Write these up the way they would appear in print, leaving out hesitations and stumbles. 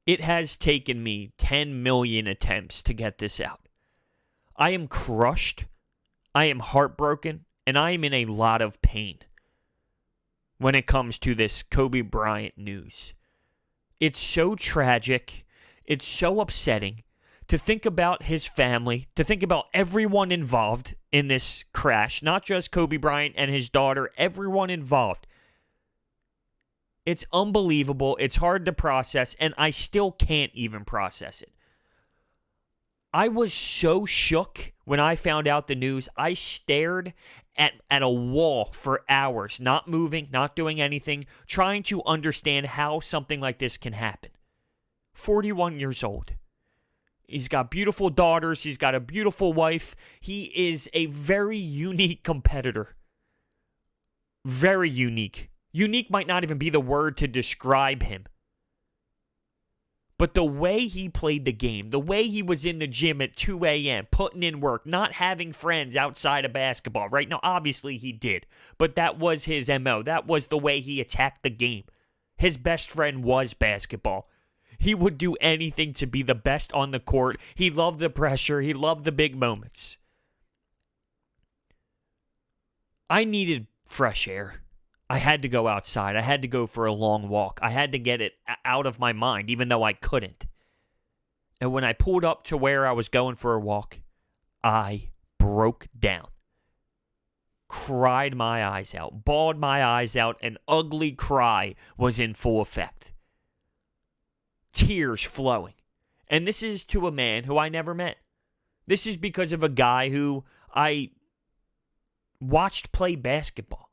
It has taken me 10 million attempts to get this out. I am crushed, I am heartbroken, and I am in a lot of pain when it comes to this Kobe Bryant news. It's so tragic, it's so upsetting to think about his family, to think about everyone involved in this crash, not just Kobe Bryant and his daughter, everyone involved. It's unbelievable. It's hard to process, and I still can't even process it. I was so shook when I found out the news. I stared at a wall for hours, not moving, not doing anything, trying to understand how something like this can happen. 41 years old. He's got beautiful daughters. He's got a beautiful wife. He is a very unique competitor. Very unique. Unique might not even be the word to describe him. But the way he played the game, the way he was in the gym at 2 a.m., putting in work, not having friends outside of basketball, right? Now, obviously he did, but that was his MO. That was the way he attacked the game. His best friend was basketball. He would do anything to be the best on the court. He loved the pressure. He loved the big moments. I needed fresh air. I had to go outside. I had to go for a long walk. I had to get it out of my mind, even though I couldn't. And when I pulled up to where I was going for a walk, I broke down. Cried my eyes out. Bawled my eyes out. An ugly cry was in full effect. Tears flowing. And this is to a man who I never met. This is because of a guy who I watched play basketball.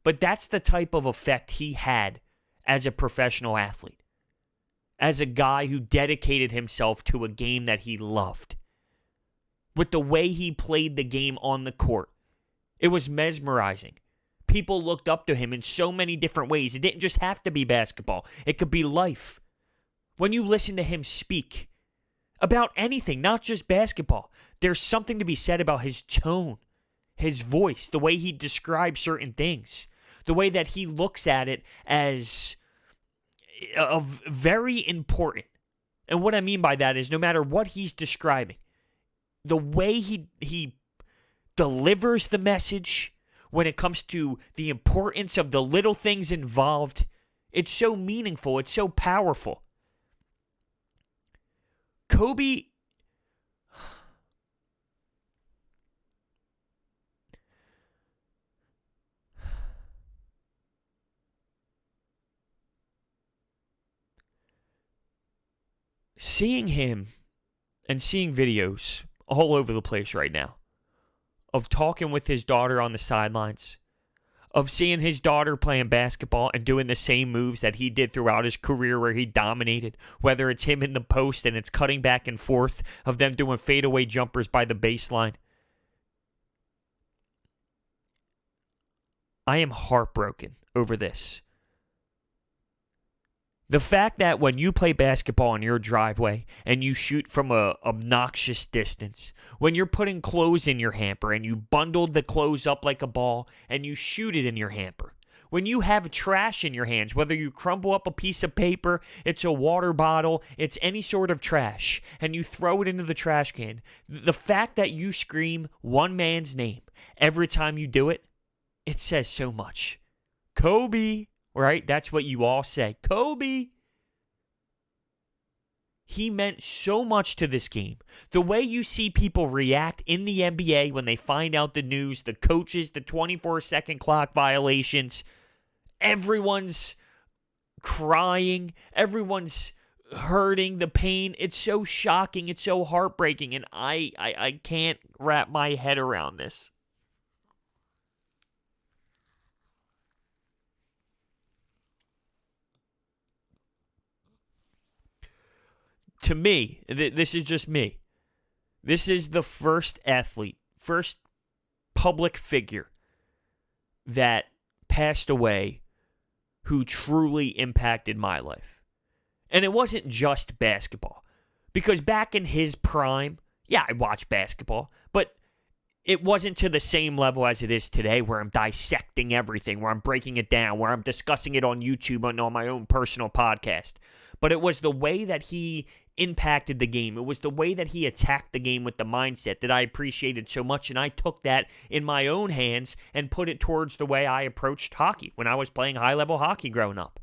But that's the type of effect he had as a professional athlete. As a guy who dedicated himself to a game that he loved. With the way he played the game on the court. It was mesmerizing. People looked up to him in so many different ways. It didn't just have to be basketball. It could be life. When you listen to him speak about anything, not just basketball, there's something to be said about his tone, his voice, the way he describes certain things, the way that he looks at it as very important. And what I mean by that is no matter what he's describing, the way he delivers the message when it comes to the importance of the little things involved, it's so meaningful, it's so powerful. Kobe, seeing him and seeing videos all over the place right now of talking with his daughter on the sidelines, of seeing his daughter playing basketball and doing the same moves that he did throughout his career where he dominated, whether it's him in the post and it's cutting back and forth, of them doing fadeaway jumpers by the baseline. I am heartbroken over this. The fact that when you play basketball in your driveway and you shoot from a obnoxious distance, when you're putting clothes in your hamper and you bundled the clothes up like a ball and you shoot it in your hamper, when you have trash in your hands, whether you crumble up a piece of paper, it's a water bottle, it's any sort of trash, and you throw it into the trash can, the fact that you scream one man's name every time you do it, it says so much. Kobe. Right? That's what you all say. Kobe. He meant so much to this game. The way you see people react in the NBA when they find out the news, the coaches, the 24-second clock violations, everyone's crying, everyone's hurting, the pain. It's so shocking. It's so heartbreaking. And I can't wrap my head around this. To me, this is just me. This is the first athlete, first public figure that passed away who truly impacted my life. And it wasn't just basketball. Because back in his prime, yeah, I watched basketball, but it wasn't to the same level as it is today where I'm dissecting everything, where I'm breaking it down, where I'm discussing it on YouTube and on my own personal podcast. But it was the way that he impacted the game. It was the way that he attacked the game with the mindset that I appreciated so much, and I took that in my own hands and put it towards the way I approached hockey when I was playing high-level hockey growing up.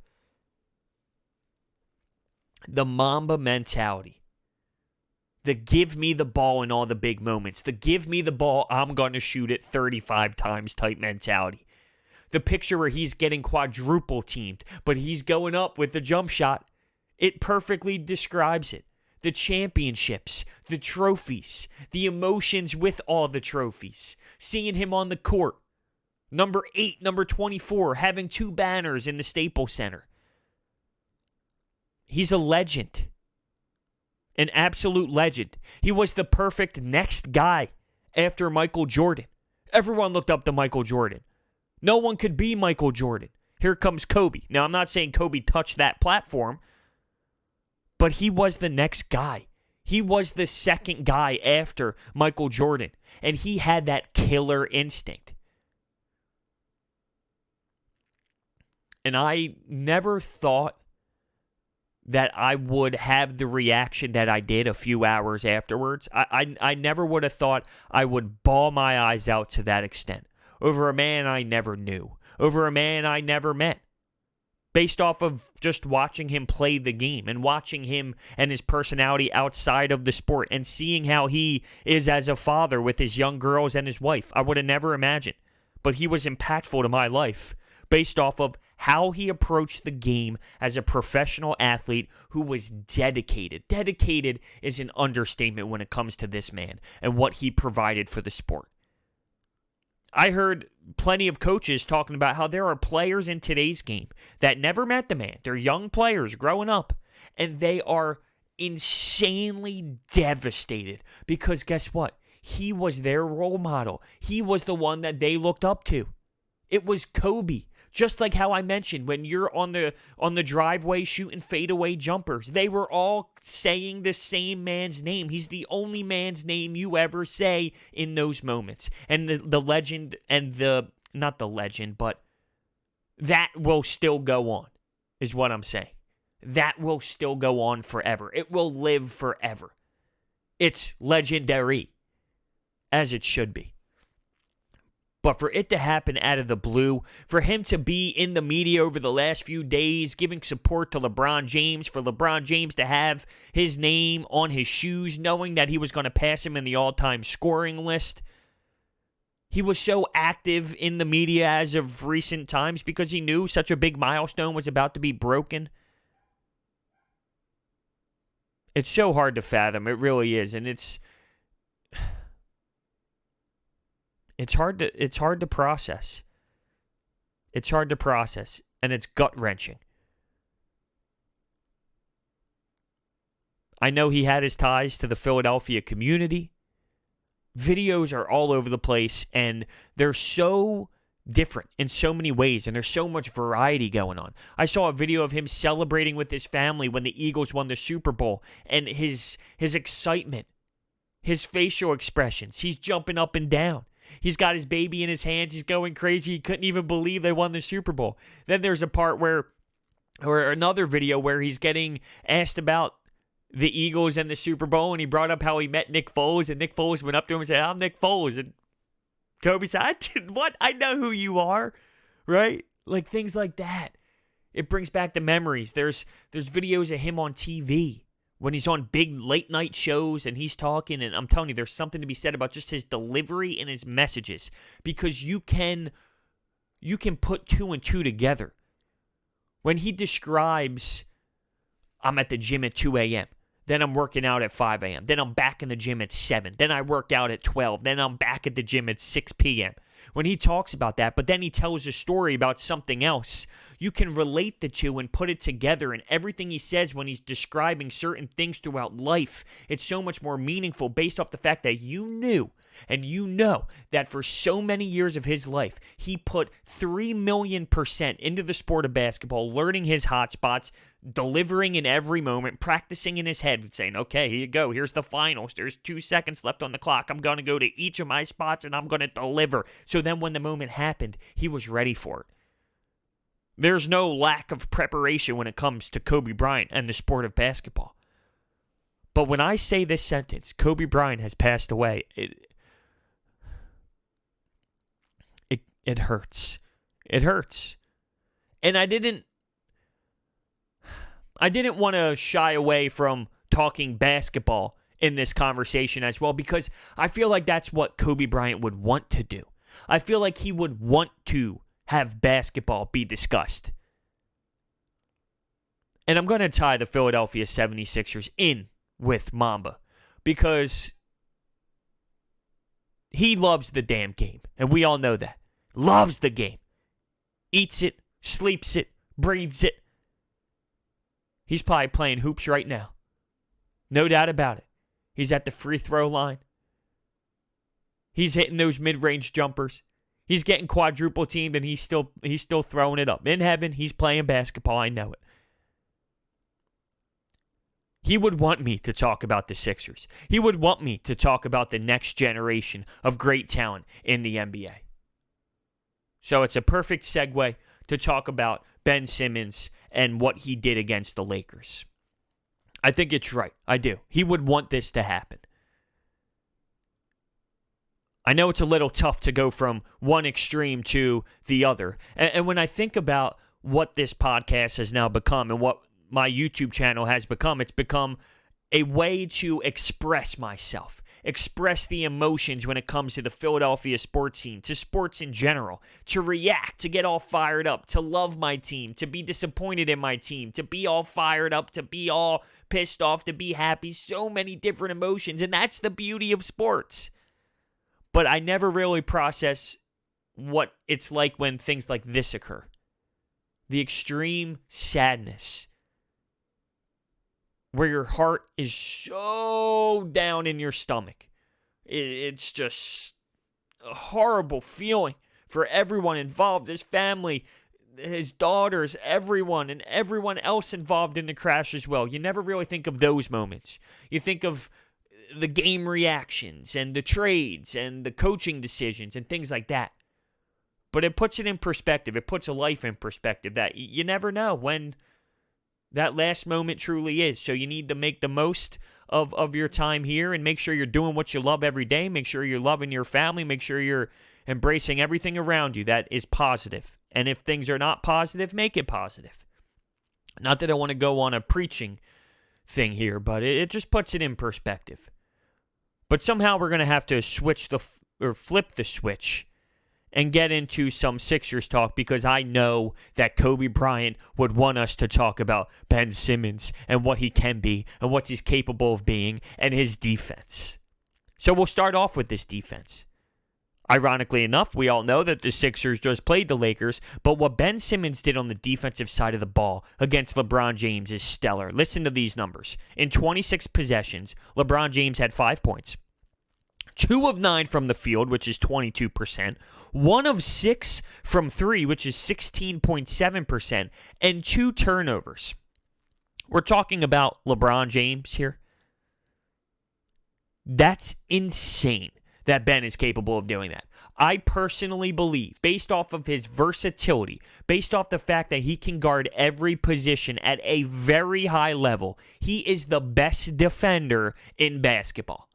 The Mamba mentality. The give me the ball in all the big moments. The give me the ball, I'm going to shoot it 35 times type mentality. The picture where he's getting quadruple teamed, but he's going up with the jump shot. It perfectly describes it. The championships, the trophies, the emotions with all the trophies. Seeing him on the court. Number 8, number 24, having 2 banners in the Staples Center. He's a legend. An absolute legend. He was the perfect next guy after Michael Jordan. Everyone looked up to Michael Jordan. No one could be Michael Jordan. Here comes Kobe. Now, I'm not saying Kobe touched that platform, but he was the next guy. He was the second guy after Michael Jordan, and he had that killer instinct. And I never thought that I would have the reaction that I did a few hours afterwards. I never would have thought I would bawl my eyes out to that extent over a man I never knew, over a man I never met, based off of just watching him play the game and watching him and his personality outside of the sport and seeing how he is as a father with his young girls and his wife. I would have never imagined, but he was impactful to my life based off of how he approached the game as a professional athlete who was dedicated. Dedicated is an understatement when it comes to this man and what he provided for the sport. I heard plenty of coaches talking about how there are players in today's game that never met the man. They're young players growing up, and they are insanely devastated because guess what? He was their role model. He was the one that they looked up to. It was Kobe. Just like how I mentioned, when you're on the driveway shooting fadeaway jumpers, they were all saying the same man's name. He's the only man's name you ever say in those moments. And the legend and not the legend, but that will still go on, is what I'm saying. That will still go on forever. It will live forever. It's legendary, as it should be. But for it to happen out of the blue, for him to be in the media over the last few days, giving support to LeBron James, for LeBron James to have his name on his shoes, knowing that he was going to pass him in the all-time scoring list, he was so active in the media as of recent times because he knew such a big milestone was about to be broken. It's so hard to fathom. It really is. And it's hard to process. It's hard to process, and it's gut-wrenching. I know he had his ties to the Philadelphia community. Videos are all over the place, and they're so different in so many ways, and there's so much variety going on. I saw a video of him celebrating with his family when the Eagles won the Super Bowl, and his excitement, his facial expressions. He's jumping up and down. He's got his baby in his hands. He's going crazy. He couldn't even believe they won the Super Bowl. Then there's a part or another video where he's getting asked about the Eagles and the Super Bowl, and he brought up how he met Nick Foles, and Nick Foles went up to him and said, "I'm Nick Foles." And Kobe said, "What? I know who you are," right? Like things like that. It brings back the memories. There's videos of him on TV when he's on big late night shows and he's talking, and I'm telling you, there's something to be said about just his delivery and his messages, because you can put 2 and 2 together. When he describes, I'm at the gym at 2 a.m., then I'm working out at 5 a.m., then I'm back in the gym at 7, then I work out at 12, then I'm back at the gym at 6 p.m. when he talks about that, but then he tells a story about something else. You can relate the two and put it together, and everything he says when he's describing certain things throughout life, it's so much more meaningful based off the fact that you knew and you know that for so many years of his life, he put 3,000,000% into the sport of basketball, learning his hot spots, delivering in every moment, practicing in his head, saying, okay, here you go. Here's the finals. There's 2 seconds left on the clock. I'm going to go to each of my spots and I'm going to deliver. So then when the moment happened, he was ready for it. There's no lack of preparation when it comes to Kobe Bryant and the sport of basketball. But when I say this sentence, Kobe Bryant has passed away, it hurts. It hurts. And I didn't want to shy away from talking basketball in this conversation as well, because I feel like that's what Kobe Bryant would want to do. I feel like he would want to have basketball be discussed. And I'm going to tie the Philadelphia 76ers in with Mamba because he loves the damn game, and we all know that. Loves the game. Eats it, sleeps it, breathes it. He's probably playing hoops right now. No doubt about it. He's at the free throw line. He's hitting those mid-range jumpers. He's getting quadruple teamed, and he's still throwing it up. In heaven, he's playing basketball. I know it. He would want me to talk about the Sixers. He would want me to talk about the next generation of great talent in the NBA. So it's a perfect segue to talk about Ben Simmons and what he did against the Lakers. I think it's right. I do. He would want this to happen. I know it's a little tough to go from one extreme to the other. And when I think about what this podcast has now become and what my YouTube channel has become, it's become a way to express myself, express the emotions when it comes to the Philadelphia sports scene, to sports in general, to react, to get all fired up, to love my team, to be disappointed in my team, to be all fired up, to be all pissed off, to be happy, so many different emotions, and that's the beauty of sports. But I never really process what it's like when things like this occur. The extreme sadness, where your heart is so down in your stomach. It's just a horrible feeling for everyone involved, his family, his daughters, everyone, and everyone else involved in the crash as well. You never really think of those moments. You think of the game reactions and the trades and the coaching decisions and things like that. But it puts it in perspective. It puts a life in perspective that you never know when that last moment truly is. So you need to make the most of your time here and make sure you're doing what you love every day. Make sure you're loving your family. Make sure you're embracing everything around you that is positive. And if things are not positive, make it positive. Not that I want to go on a preaching thing here, but it just puts it in perspective. But somehow we're going to have to flip the switch and get into some Sixers talk because I know that Kobe Bryant would want us to talk about Ben Simmons and what he can be and what he's capable of being and his defense. So we'll start off with this defense. Ironically enough, we all know that the Sixers just played the Lakers, but what Ben Simmons did on the defensive side of the ball against LeBron James is stellar. Listen to these numbers. In 26 possessions, LeBron James had 5 points. 2 of 9 from the field, which is 22%. 1 of 6 from 3, which is 16.7%. And 2 turnovers. We're talking about LeBron James here. That's insane that Ben is capable of doing that. I personally believe, based off of his versatility, based off the fact that he can guard every position at a very high level, he is the best defender in basketball.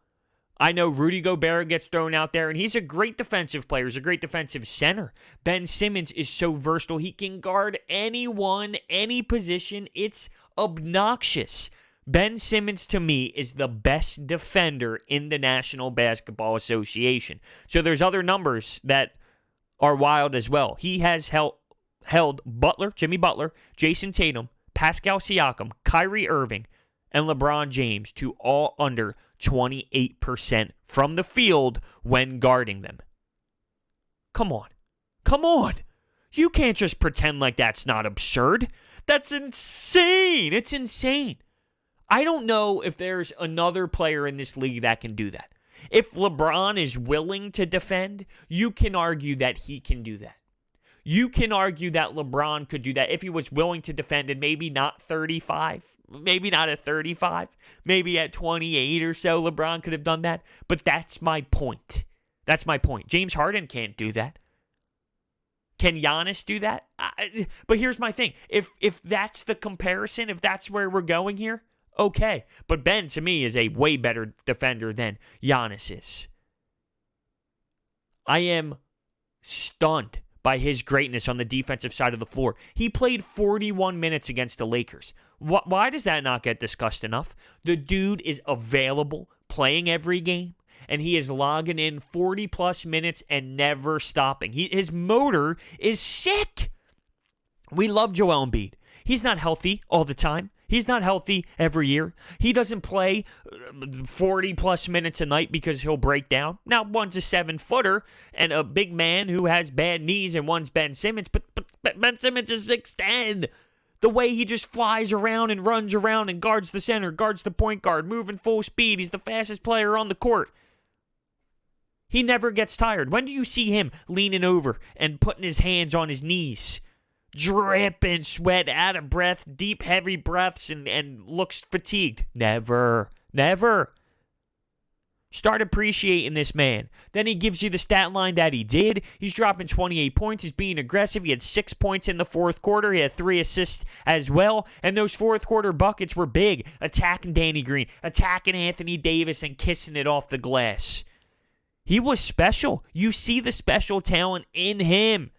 I know Rudy Gobert gets thrown out there, and he's a great defensive player. He's a great defensive center. Ben Simmons is so versatile. He can guard anyone, any position. It's obnoxious. Ben Simmons, to me, is the best defender in the National Basketball Association. So there's other numbers that are wild as well. He has held Butler, Jimmy Butler, Jason Tatum, Pascal Siakam, Kyrie Irving, and LeBron James to all under 28% from the field when guarding them. Come on. Come on. You can't just pretend like that's not absurd. That's insane. It's insane. I don't know if there's another player in this league that can do that. If LeBron is willing to defend, you can argue that he can do that. You can argue that LeBron could do that if he was willing to defend, and maybe not 35, maybe not at 35, maybe at 28 or so, LeBron could have done that. But that's my point. That's my point. James Harden can't do that. Can Giannis do that? But here's my thing. If that's the comparison, if that's where we're going here, okay. But Ben, to me, is a way better defender than Giannis is. I am stunned by his greatness on the defensive side of the floor. He played 41 minutes against the Lakers. Why does that not get discussed enough? The dude is available, playing every game, and he is logging in 40-plus minutes and never stopping. His motor is sick. We love Joel Embiid. He's not healthy all the time. He's not healthy every year. He doesn't play 40-plus minutes a night because he'll break down. Now, one's a 7-footer and a big man who has bad knees, and one's Ben Simmons, but Ben Simmons is 6'10". The way he just flies around and runs around and guards the center, guards the point guard, moving full speed. He's the fastest player on the court. He never gets tired. When do you see him leaning over and putting his hands on his knees? Dripping sweat, out of breath, deep, heavy breaths, and looks fatigued. Never. Start appreciating this man. Then he gives you the stat line that he did. He's dropping 28 points. He's being aggressive. He had 6 points in the fourth quarter. He had 3 assists as well. And those fourth quarter buckets were big. Attacking Danny Green, attacking Anthony Davis, and kissing it off the glass. He was special. You see the special talent in him.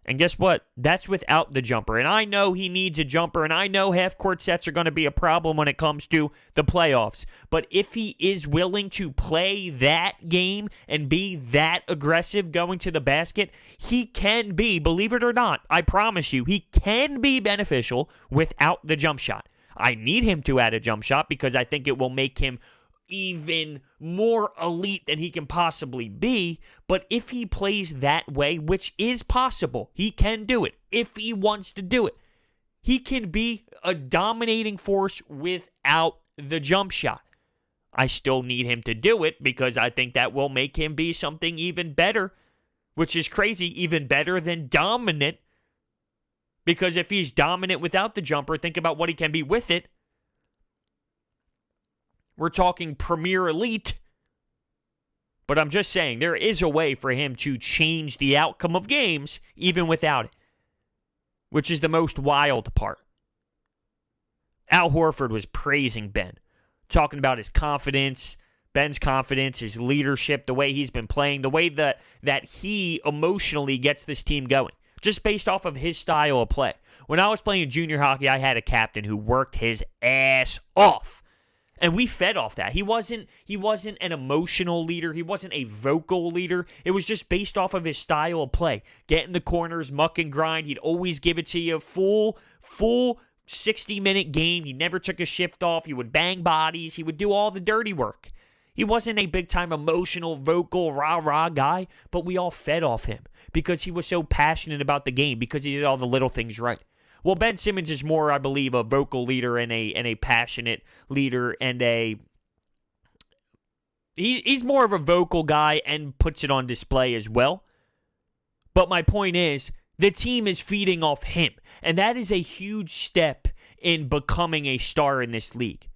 And guess what? That's without the jumper. And I know he needs a jumper, and I know half-court sets are going to be a problem when it comes to the playoffs. But if he is willing to play that game and be that aggressive going to the basket, he can be, believe it or not, I promise you, he can be beneficial without the jump shot. I need him to add a jump shot because I think it will make him even more elite than he can possibly be. But if he plays that way, which is possible, he can do it. If he wants to do it, he can be a dominating force without the jump shot. I still need him to do it because I think that will make him be something even better, which is crazy, even better than dominant. Because if he's dominant without the jumper, think about what he can be with it. We're talking premier elite. But I'm just saying, there is a way for him to change the outcome of games even without it, which is the most wild part. Al Horford was praising Ben, talking about his confidence, Ben's confidence, his leadership, the way he's been playing, the way that he emotionally gets this team going, just based off of his style of play. When I was playing junior hockey, I had a captain who worked his ass off. And we fed off that. He wasn't an emotional leader. He wasn't a vocal leader. It was just based off of his style of play. Get in the corners, muck and grind. He'd always give it to you. Full 60-minute game. He never took a shift off. He would bang bodies. He would do all the dirty work. He wasn't a big-time emotional, vocal, rah-rah guy, but we all fed off him because he was so passionate about the game, because he did all the little things right. Well, Ben Simmons is more, I believe, a vocal leader and a passionate leader, and he's more of a vocal guy and puts it on display as well. But my point is, the team is feeding off him, and that is a huge step in becoming a star in this league.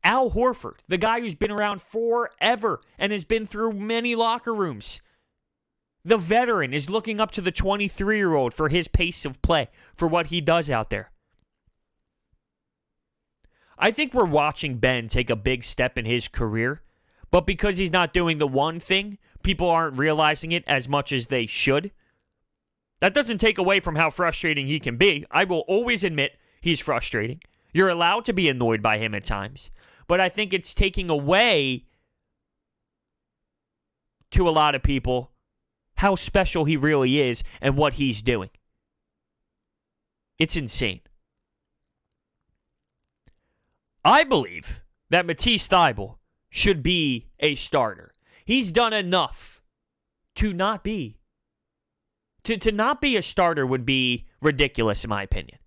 Al Horford, the guy who's been around forever and has been through many locker rooms. The veteran is looking up to the 23-year-old for his pace of play, for what he does out there. I think we're watching Ben take a big step in his career, but because he's not doing the one thing, people aren't realizing it as much as they should. That doesn't take away from how frustrating he can be. I will always admit he's frustrating. You're allowed to be annoyed by him at times, but I think it's taking away to a lot of people how special he really is and what he's doing. It's insane. I believe that Matisse Thybulle should be a starter. He's done enough to not be To not be a starter would be ridiculous, in my opinion.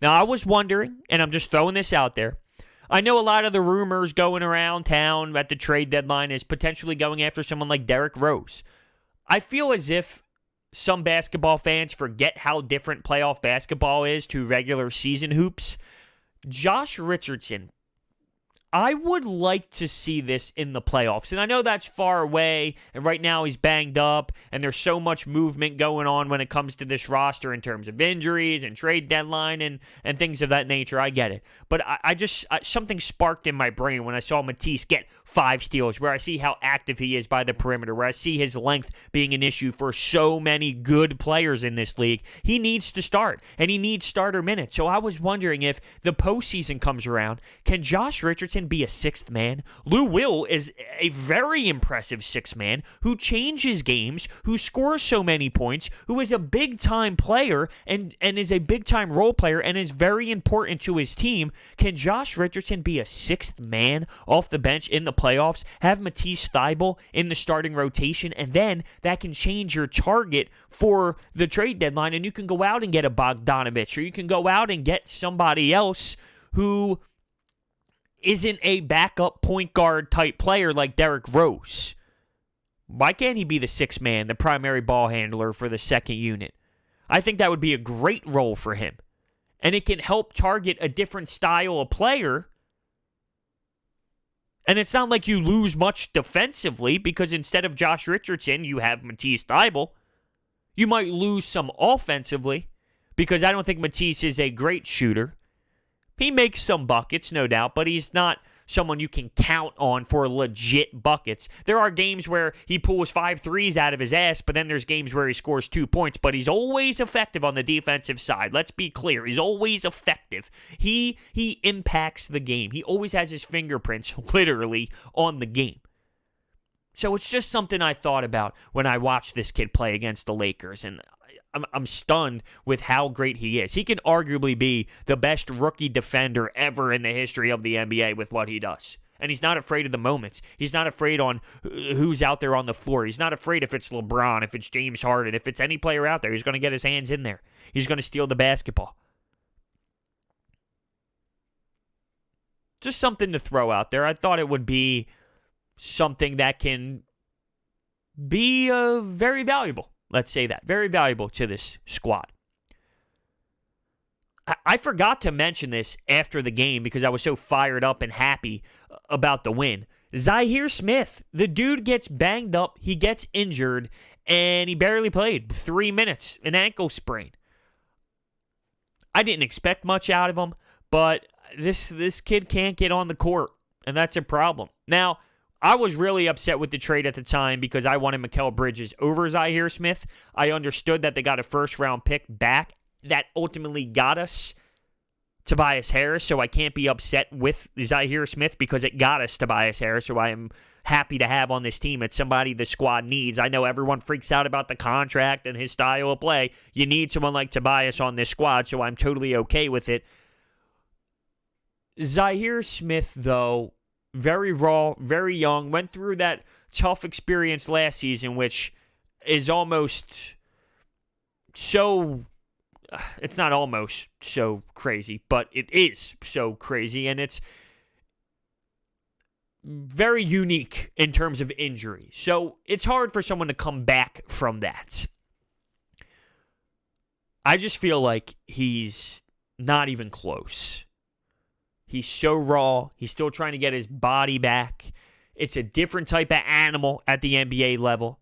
Now, I was wondering, and I'm just throwing this out there, I know a lot of the rumors going around town at the trade deadline is potentially going after someone like Derrick Rose. I feel as if some basketball fans forget how different playoff basketball is to regular season hoops. Josh Richardson, I would like to see this in the playoffs. And I know that's far away, and right now he's banged up, and there's so much movement going on when it comes to this roster in terms of injuries and trade deadline and things of that nature. I get it. But something sparked in my brain when I saw Matisse get 5 steals, where I see how active he is by the perimeter, where I see his length being an issue for so many good players in this league. He needs to start, and he needs starter minutes. So I was wondering if the postseason comes around, can Josh Richardson be a sixth man? Lou Will is a very impressive sixth man who changes games, who scores so many points, who is a big-time player and is a big-time role player and is very important to his team. Can Josh Richardson be a sixth man off the bench in the playoffs? Have Matisse Thybulle in the starting rotation, and then that can change your target for the trade deadline, and you can go out and get a Bogdanovich, or you can go out and get somebody else who isn't a backup point guard type player like Derrick Rose. Why can't he be the sixth man, the primary ball handler for the second unit? I think that would be a great role for him. And it can help target a different style of player. And it's not like you lose much defensively, because instead of Josh Richardson, you have Matisse Thybulle. You might lose some offensively, because I don't think Matisse is a great shooter. He makes some buckets, no doubt, but he's not someone you can count on for legit buckets. There are games where he pulls 5 threes out of his ass, but then there's games where he scores 2 points, but he's always effective on the defensive side. Let's be clear. He's always effective. He impacts the game. He always has his fingerprints literally on the game. So it's just something I thought about when I watched this kid play against the Lakers, and I'm stunned with how great he is. He can arguably be the best rookie defender ever in the history of the NBA with what he does. And he's not afraid of the moments. He's not afraid on who's out there on the floor. He's not afraid if it's LeBron, if it's James Harden, if it's any player out there. He's going to get his hands in there. He's going to steal the basketball. Just something to throw out there. I thought it would be something that can be very valuable. Let's say that. Very valuable to this squad. I forgot to mention this after the game because I was so fired up and happy about the win. Zaire Smith, the dude gets banged up, he gets injured, and he barely played. 3 minutes, an ankle sprain. I didn't expect much out of him, but this kid can't get on the court, and that's a problem. Now, I was really upset with the trade at the time because I wanted Mikal Bridges over Zaire Smith. I understood that they got a first-round pick back that ultimately got us Tobias Harris, so I can't be upset with Zaire Smith because it got us Tobias Harris, so I am happy to have on this team. It's somebody the squad needs. I know everyone freaks out about the contract and his style of play. You need someone like Tobias on this squad, so I'm totally okay with it. Zaire Smith, though, very raw, very young, went through that tough experience last season, which is almost so, it's not almost so crazy, but it is so crazy, and it's very unique in terms of injury. So it's hard for someone to come back from that. I just feel like he's not even close. He's so raw. He's still trying to get his body back. It's a different type of animal at the NBA level,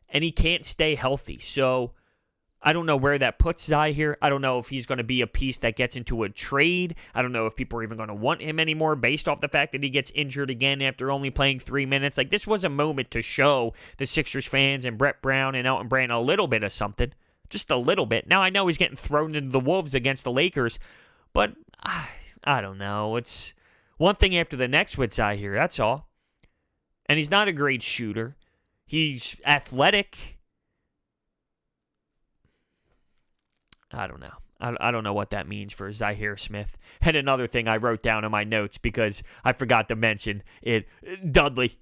and he can't stay healthy. So I don't know where that puts Zaire. I don't know if he's going to be a piece that gets into a trade. I don't know if people are even going to want him anymore based off the fact that he gets injured again after only playing 3 minutes. Like, this was a moment to show the Sixers fans and Brett Brown and Elton Brand a little bit of something. Just a little bit. Now, I know he's getting thrown into the wolves against the Lakers, but I don't know. It's one thing after the next with Zaire, that's all. And he's not a great shooter. He's athletic. I don't know. I don't know what that means for Zaire Smith. And another thing I wrote down in my notes because I forgot to mention it, Dudley.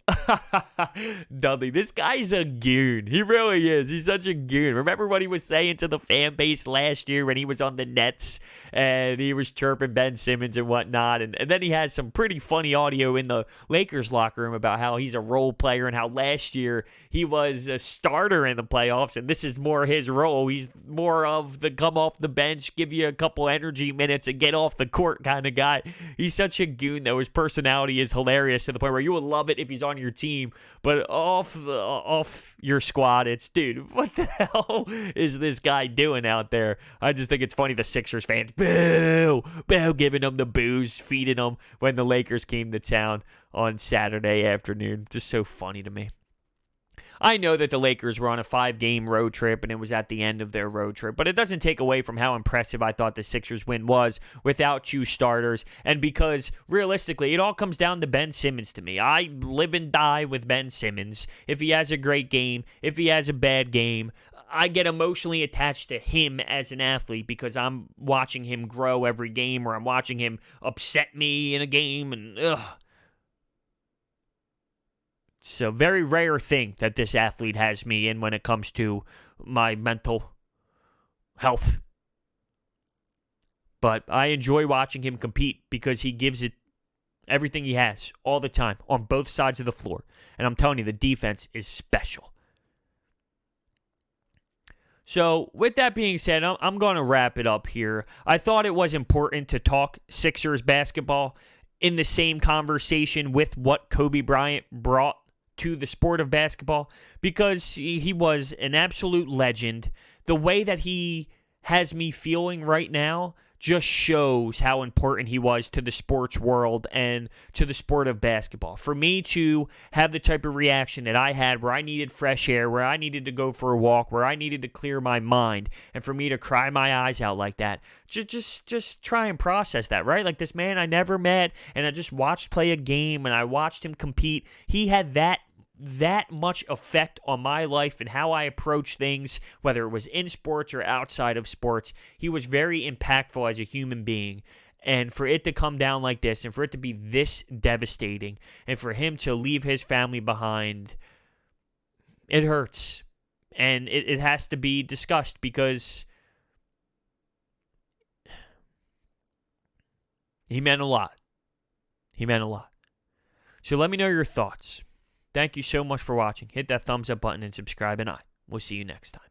Dudley, this guy's a goon. He really is. He's such a goon. Remember what he was saying to the fan base last year when he was on the Nets and he was chirping Ben Simmons and whatnot. And then he had some pretty funny audio in the Lakers locker room about how he's a role player and how last year he was a starter in the playoffs and this is more his role. He's more of the come off the bench, give you a couple energy minutes and get off the court kind of guy. He's such a goon, though. His personality is hilarious to the point where you would love it if he's on your team, but off your squad, it's, dude, what the hell is this guy doing out there? I just think it's funny the Sixers fans, boo, giving them the boos, feeding them when the Lakers came to town on Saturday afternoon. Just so funny to me. I know that the Lakers were on a 5-game road trip and it was at the end of their road trip, but it doesn't take away from how impressive I thought the Sixers win was without 2 starters, and because realistically it all comes down to Ben Simmons to me. I live and die with Ben Simmons. If he has a great game, if he has a bad game, I get emotionally attached to him as an athlete because I'm watching him grow every game or I'm watching him upset me in a game and It's a very rare thing that this athlete has me in when it comes to my mental health. But I enjoy watching him compete because he gives it everything he has all the time on both sides of the floor. And I'm telling you, the defense is special. So with that being said, I'm going to wrap it up here. I thought it was important to talk Sixers basketball in the same conversation with what Kobe Bryant brought to the sport of basketball because he was an absolute legend. The way that he has me feeling right now just shows how important he was to the sports world and to the sport of basketball. For me to have the type of reaction that I had where I needed fresh air, where I needed to go for a walk, where I needed to clear my mind, and for me to cry my eyes out like that, just try and process that, right? Like this man I never met, and I just watched play a game, and I watched him compete. He had that much effect on my life and how I approach things, whether it was in sports or outside of sports. He was very impactful as a human being. And for it to come down like this and for it to be this devastating and for him to leave his family behind, it hurts. And it has to be discussed because he meant a lot. He meant a lot. So let me know your thoughts. Thank you so much for watching. Hit that thumbs up button and subscribe, and I will see you next time.